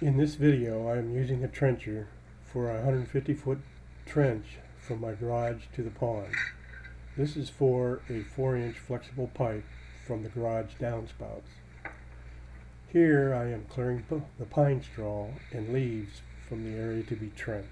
In this video, I am using a trencher for a 150-foot trench from my garage to the pond. This is for a 4-inch flexible pipe from the garage downspouts. Here I am clearing the pine straw and leaves from the area to be trenched.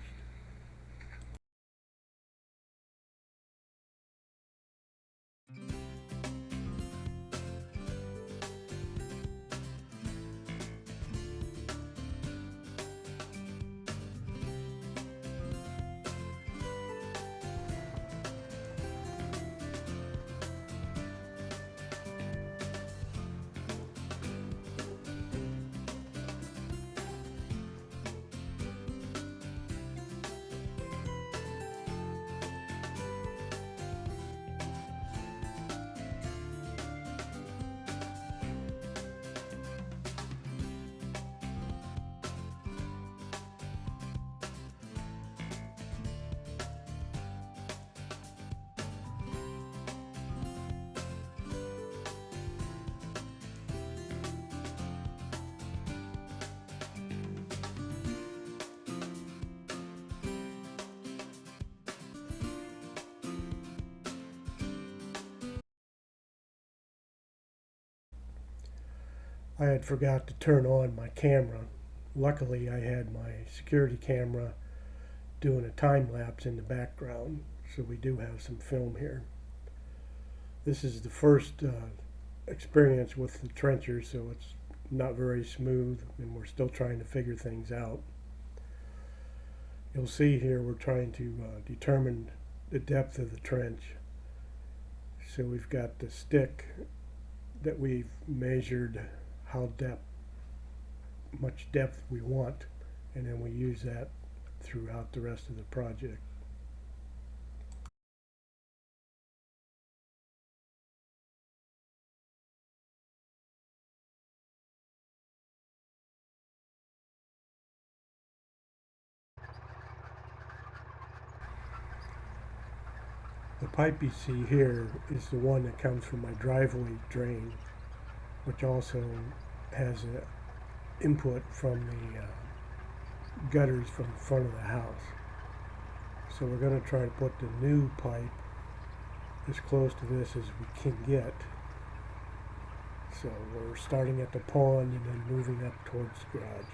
I had forgot to turn on my camera. Luckily, I had my security camera doing a time lapse in the background, so we do have some film here. This is the first experience with the trencher, so it's not very smooth, and we're still trying to figure things out. You'll see here we're trying to determine the depth of the trench. So we've got the stick that we've measured how much depth we want, and then we use that throughout the rest of the project. The pipe you see here is the one that comes from my driveway drain, which also has an input from the gutters from the front of the house. So we're going to try to put the new pipe as close to this as we can get. So we're starting at the pond and then moving up towards the garage.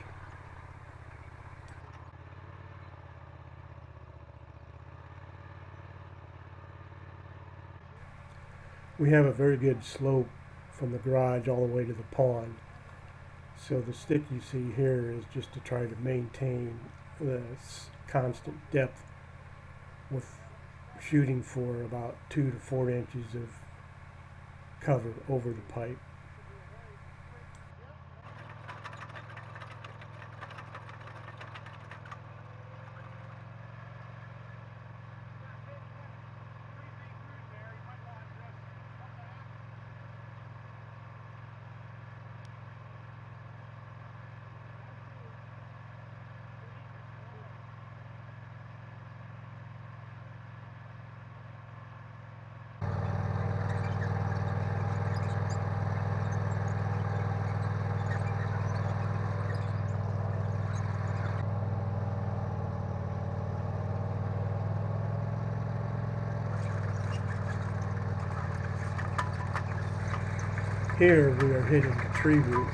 We have a very good slope from the garage all the way to the pond. So the stick you see here is just to try to maintain the constant depth with shooting for about 2 to 4 inches of cover over the pipe. Here we are hitting the tree root.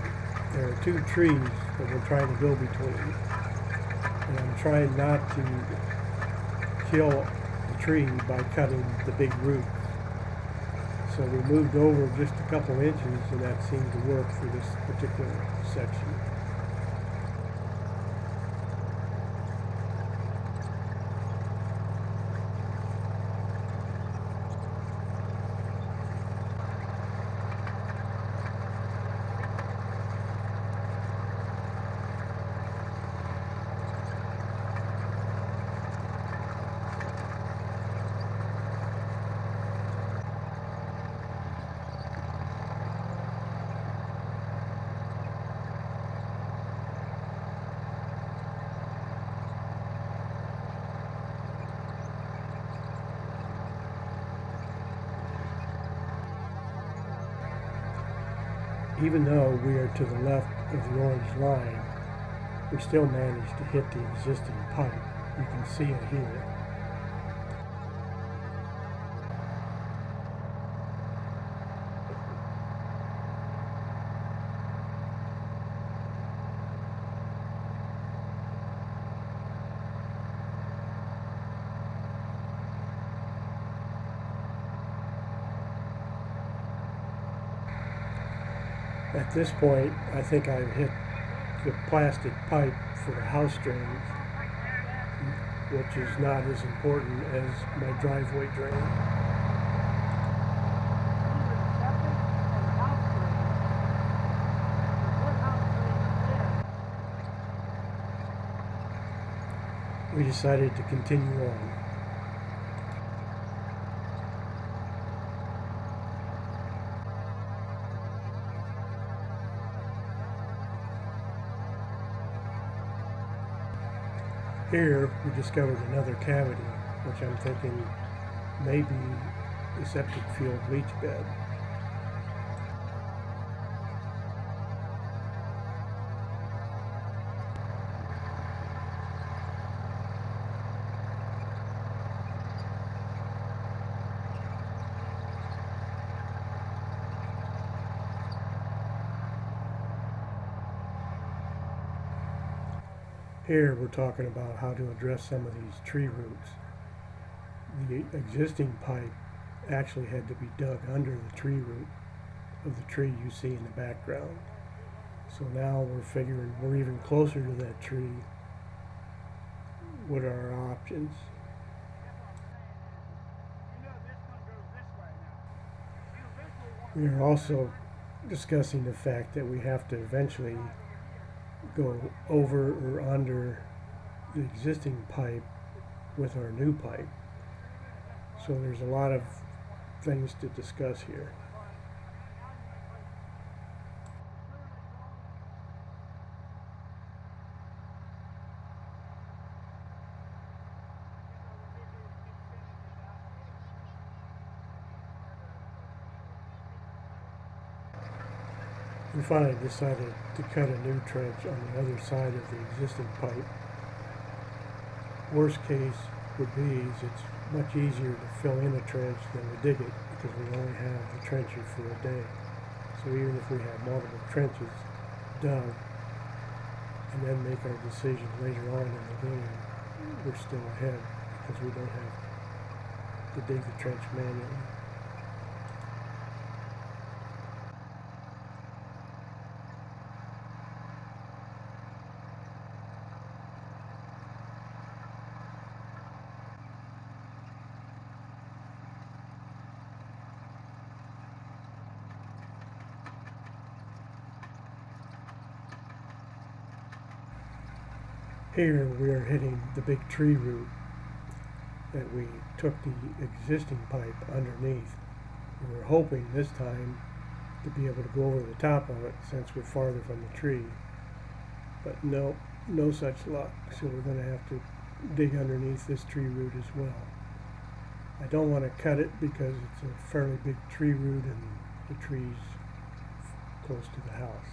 There are 2 trees that we're trying to go between. And I'm trying not to kill the tree by cutting the big root. So we moved over just a couple inches, and that seemed to work for this particular section. Even though we are to the left of the orange line, we still managed to hit the existing pipe. You can see it here. At this point, I think I've hit the plastic pipe for the house drains, which is not as important as my driveway drain. We decided to continue on. Here we discovered another cavity, which I'm thinking may be the septic field leach bed. Here we're talking about how to address some of these tree roots. The existing pipe actually had to be dug under the tree root of the tree you see in the background. So now we're figuring we're even closer to that tree. What are our options? We are also discussing the fact that we have to eventually go over or under the existing pipe with our new pipe. So there's a lot of things to discuss here. We finally decided to cut a new trench on the other side of the existing pipe. Worst case would be is it's much easier to fill in a trench than to dig it because we only have the trencher for a day. So even if we have multiple trenches dug and then make our decision later on in the game, we're still ahead because we don't have to dig the trench manually. Here we are hitting the big tree root that we took the existing pipe underneath. We were hoping this time to be able to go over the top of it since we're farther from the tree. But no such luck, so we're going to have to dig underneath this tree root as well. I don't want to cut it because it's a fairly big tree root and the tree's close to the house.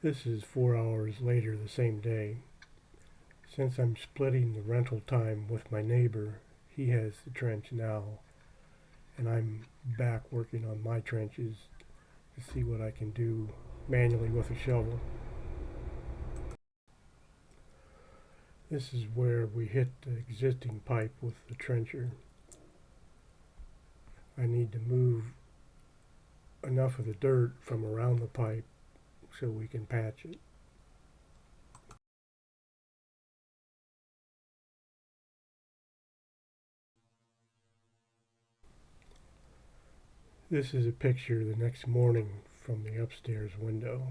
This is 4 hours later the same day. Since I'm splitting the rental time with my neighbor, he has the trench now, and I'm back working on my trenches to see what I can do manually with a shovel. This is where we hit the existing pipe with the trencher. I need to move enough of the dirt from around the pipe so we can patch it. This is a picture the next morning from the upstairs window.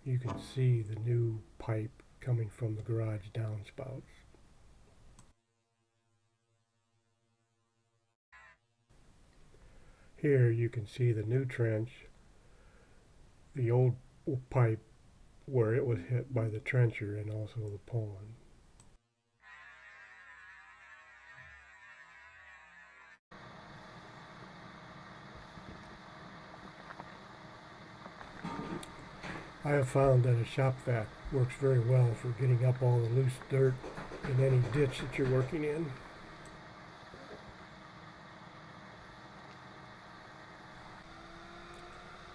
You can see the new pipe coming from the garage downspouts. Here you can see the new trench, the old pipe where it was hit by the trencher, and also the pond. I have found that a shop vac works very well for getting up all the loose dirt in any ditch that you're working in.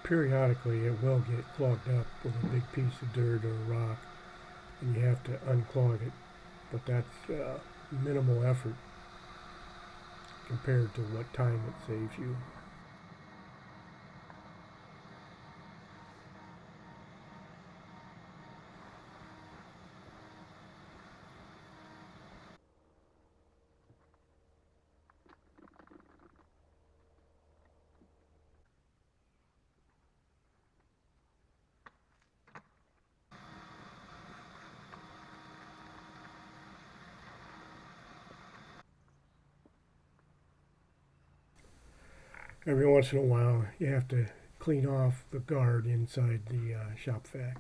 Periodically it will get clogged up with a big piece of dirt or rock and you have to unclog it, but that's minimal effort compared to what time it saves you. Every once in a while you have to clean off the guard inside the shop vac.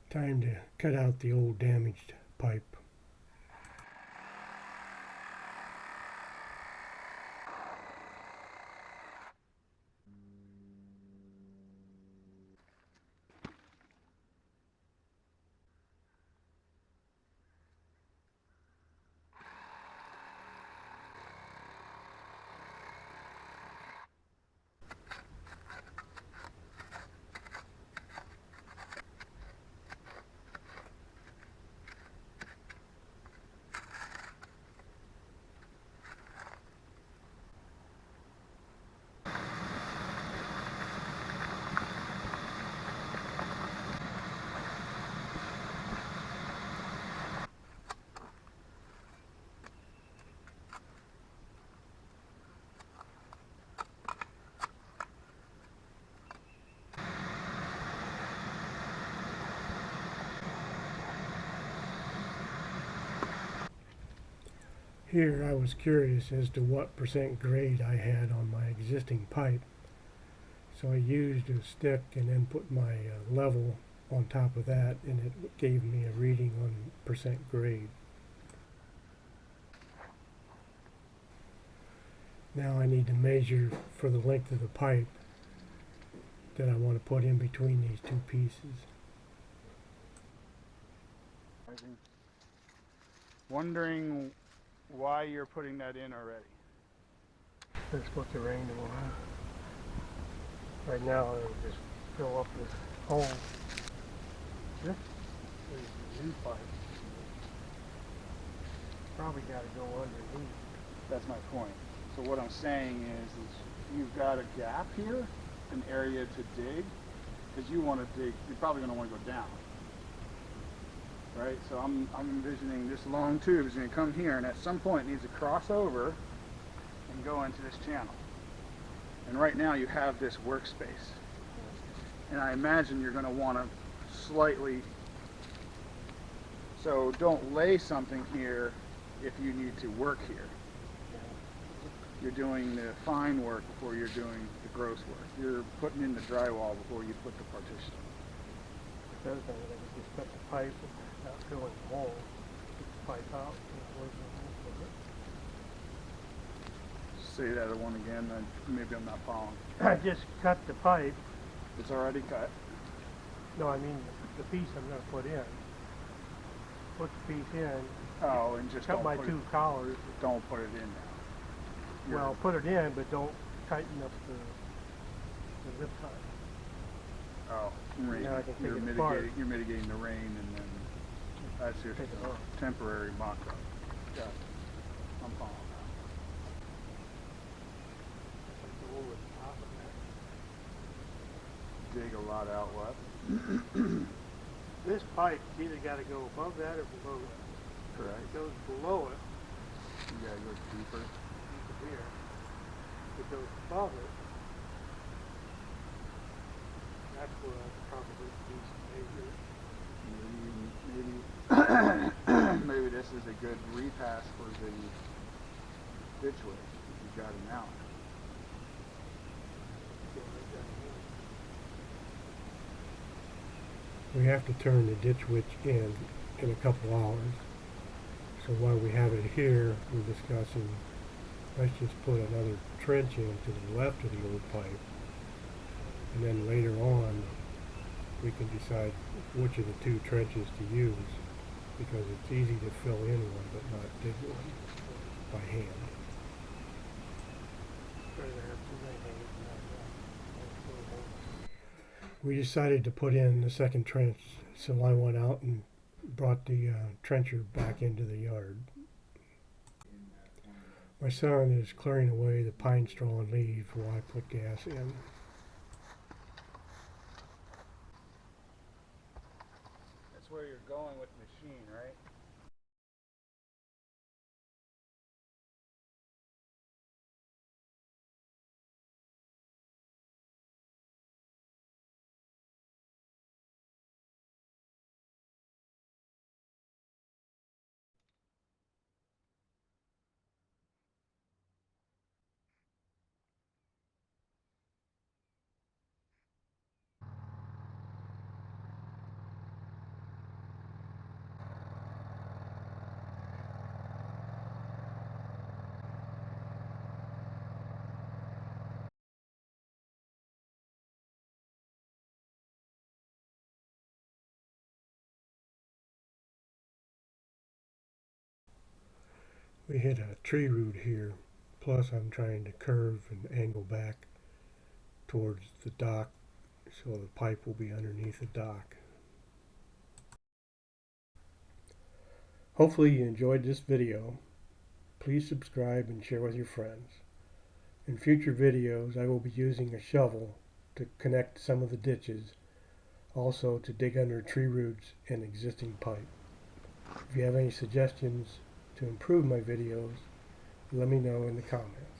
Time to cut out the old damaged pipe. Here I was curious as to what percent grade I had on my existing pipe. So I used a stick and then put my level on top of that and it gave me a reading on percent grade. Now I need to measure for the length of the pipe that I want to put in between these two pieces. Wondering why you're putting that in already. It's supposed to rain tomorrow. Right now it'll just fill up this hole. This is the new pipe. Probably got to go underneath. That's my point. So what I'm saying is you've got a gap here, an area to dig, because you want to dig, you're probably going to want to go down. Right? So I'm envisioning this long tube is going to come here and at some point it needs to cross over and go into this channel. And right now you have this workspace. And I imagine you're going to want to slightly, so don't lay something here if you need to work here. You're doing the fine work before you're doing the gross work. You're putting in the drywall before you put the partition. It does that. I could just cut the pipe without filling the hole. Get the pipe out. Say that one again, maybe I'm not following. I just cut the pipe. It's already cut. No, I mean the piece I'm going to put in. Put the piece in. Oh, and just cut my two collars. Don't put it in now. Well, put it in, but don't tighten up the zip tie. Oh, rain. Now I can take it apart. You're mitigating the rain, and then that's your temporary mock-up. Yeah, I'm following that. Dig a lot out what? This pipe either got to go above that or below that. Correct. If it goes below it, you got to go deeper. Here. If it goes above it, that's where I probably do some Maybe maybe this is a good repass for the ditch width if you got it out. We have to turn the ditch witch in a couple hours. So while we have it here, we're discussing, let's just put another trench in to the left of the old pipe. And then later on, we can decide which of the two trenches to use, because it's easy to fill in one but not dig one by hand. We decided to put in the second trench, so I went out and brought the trencher back into the yard. My son is clearing away the pine straw and leaves while I put gas in. That's where you're going with the machine, right? We hit a tree root here, plus I'm trying to curve and angle back towards the dock so the pipe will be underneath the dock. Hopefully you enjoyed this video. Please subscribe and share with your friends. In future videos I will be using a shovel to connect some of the ditches, also to dig under tree roots and existing pipe. If you have any suggestions to improve my videos, let me know in the comments.